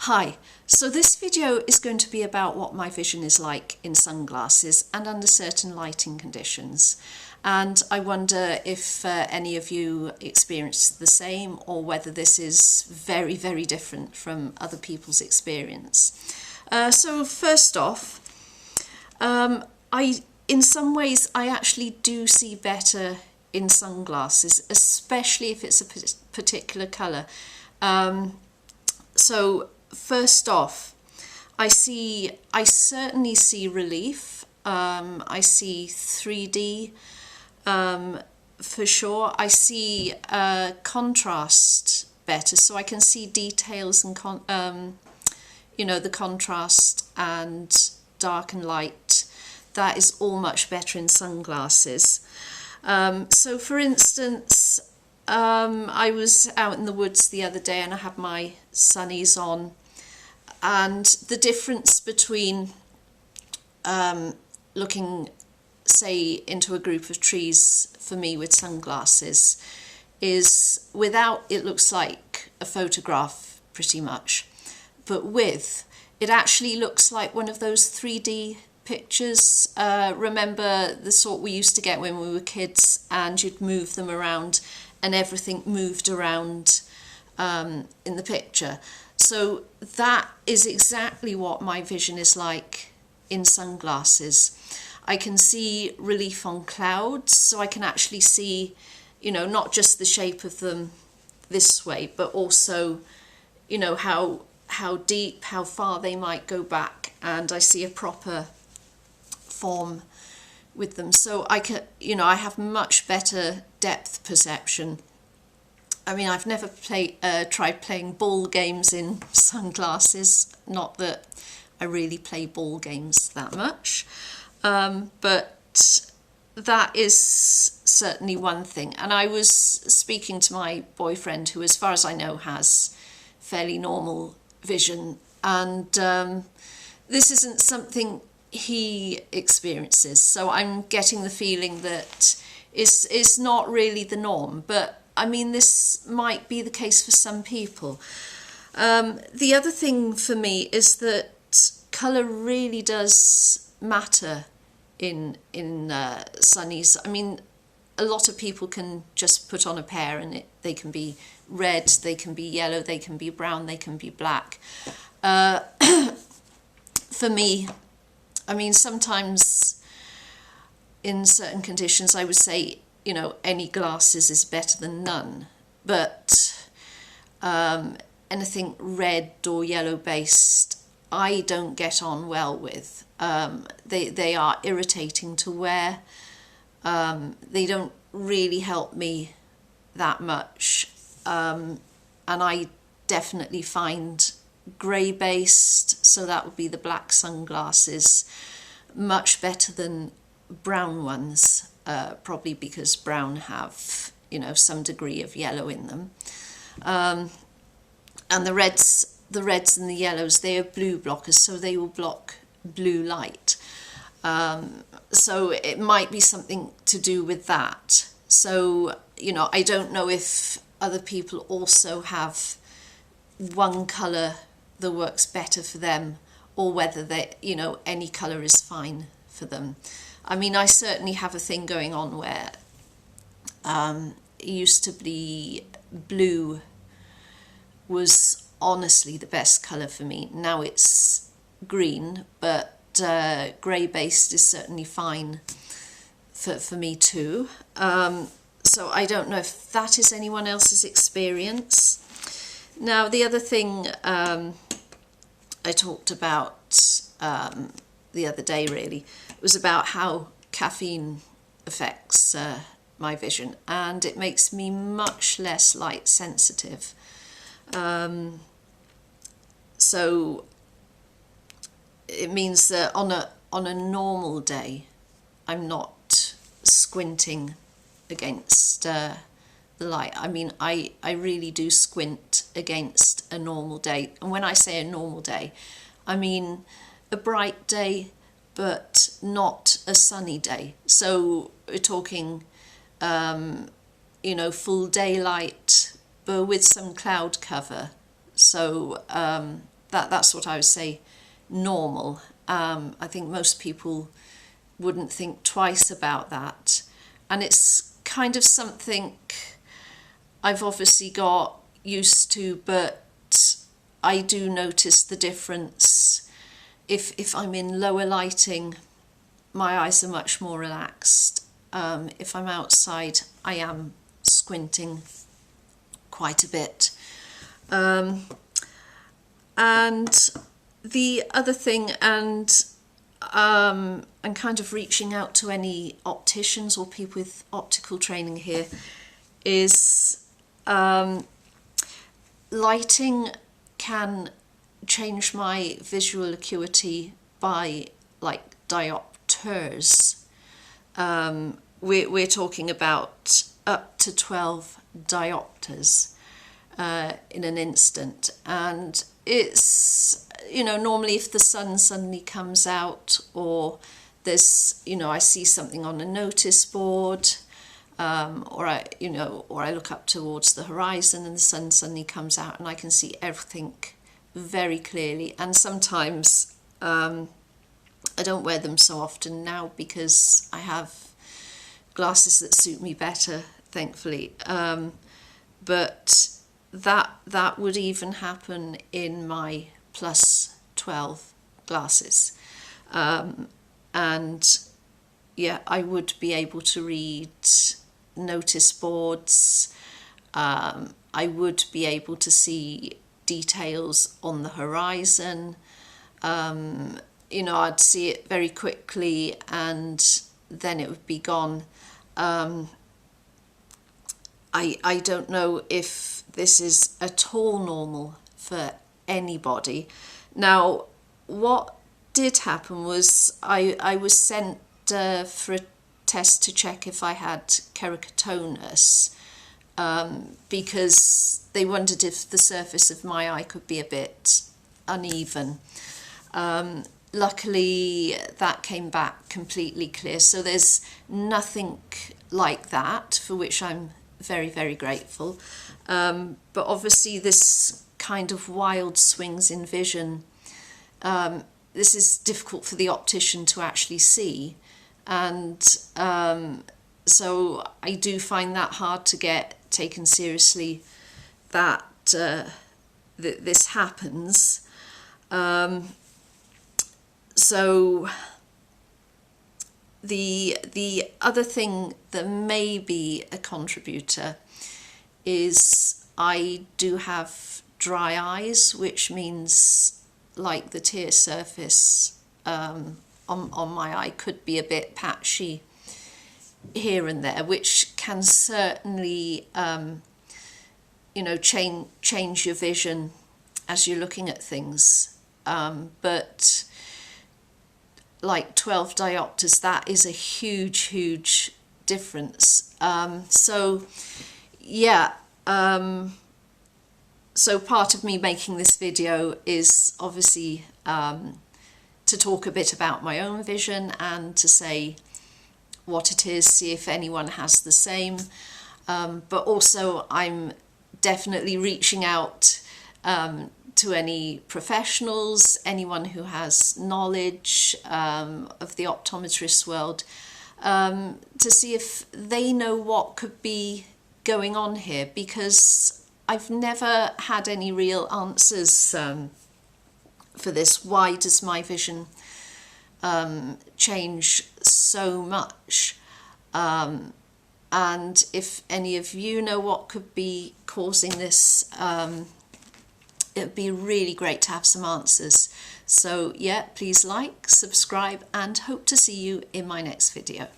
Hi, so this video is going to be about what my vision is like in sunglasses and under certain lighting conditions. And I wonder if any of you experience the same or whether this is very, very different from other people's experience. So first off, in some ways I actually do see better in sunglasses, especially if it's a particular colour. So first off, I certainly see relief. I see 3D for sure. I see contrast better, so I can see details and the contrast and dark and light. That is all much better in sunglasses. So for instance, I was out in the woods the other day and I had my sunnies on, and the difference between looking, say, into a group of trees for me with sunglasses is without, it looks like a photograph pretty much, but with, it actually looks like one of those 3D pictures. Remember the sort we used to get when we were kids, and you'd move them around and everything moved around in the picture. So that is exactly what my vision is like in sunglasses. I can see relief on clouds, so I can actually see, not just the shape of them this way, but also, how deep, how far they might go back, and I see a proper form with them. So I can, I have much better depth perception. I mean, I've never tried playing ball games in sunglasses. Not that I really play ball games that much, but that is certainly one thing. And I was speaking to my boyfriend, who, as far as I know, has fairly normal vision, and this isn't something he experiences. So I'm getting the feeling that it's not really the norm, but I mean, this might be the case for some people. The other thing for me is that colour really does matter in sunnies. I mean, a lot of people can just put on a pair and they can be red, they can be yellow, they can be brown, they can be black. For me, I mean, sometimes in certain conditions I would say, any glasses is better than none, but anything red or yellow based I don't get on well with. They are irritating to wear. They don't really help me that much, and I definitely find grey based, so that would be the black sunglasses, much better than brown ones, probably because brown have some degree of yellow in them, and the reds and the yellows, they are blue blockers, so they will block blue light, so it might be something to do with that. So I don't know if other people also have one colour that works better for them, or whether they, any colour is fine for them. I mean, I certainly have a thing going on where it used to be blue was honestly the best colour for me. Now it's green, but grey based is certainly fine for me too. So I don't know if that is anyone else's experience. Now, the other thing I talked about the other day really was about how caffeine affects my vision, and it makes me much less light sensitive. So it means that on a normal day I'm not squinting against the light. I mean, I really do squint against a normal day, and when I say a normal day, I mean a bright day, but not a sunny day. So we're talking, full daylight, but with some cloud cover. So that's what I would say normal. I think most people wouldn't think twice about that, and it's kind of something I've obviously got used to, but I do notice the difference. If I'm in lower lighting, my eyes are much more relaxed. If I'm outside, I am squinting quite a bit. And the other thing, and kind of reaching out to any opticians or people with optical training here, is lighting can change my visual acuity by like diopters. We're talking about up to 12 diopters in an instant, and it's, you know, normally if the sun suddenly comes out, or there's, you know, I see something on a notice board, or I look up towards the horizon and the sun suddenly comes out and I can see everything very clearly. And sometimes I don't wear them so often now because I have glasses that suit me better, thankfully. But that would even happen in my +12 glasses. And yeah, I would be able to read notice boards. I would be able to see details on the horizon. You know, I'd see it very quickly and then it would be gone. I don't know if this is at all normal for anybody. Now, what did happen was I was sent for a test to check if I had keratoconus, because they wondered if the surface of my eye could be a bit uneven. Luckily, that came back completely clear, so there's nothing like that, for which I'm very, very grateful. But obviously this kind of wild swings in vision, this is difficult for the optician to actually see, and so I do find that hard to get taken seriously, that this happens. So the other thing that may be a contributor is I do have dry eyes, which means like the tear surface on my eye could be a bit patchy here and there, which can certainly you know, change your vision as you're looking at things. But like 12 diopters, that is a huge difference. So yeah, so part of me making this video is obviously to talk a bit about my own vision and to say what it is, see if anyone has the same, but also I'm definitely reaching out to any professionals, anyone who has knowledge of the optometrist world, to see if they know what could be going on here, because I've never had any real answers for this. Why does my vision change so much? And if any of you know what could be causing this, it'd be really great to have some answers. So yeah, please like, subscribe, and hope to see you in my next video.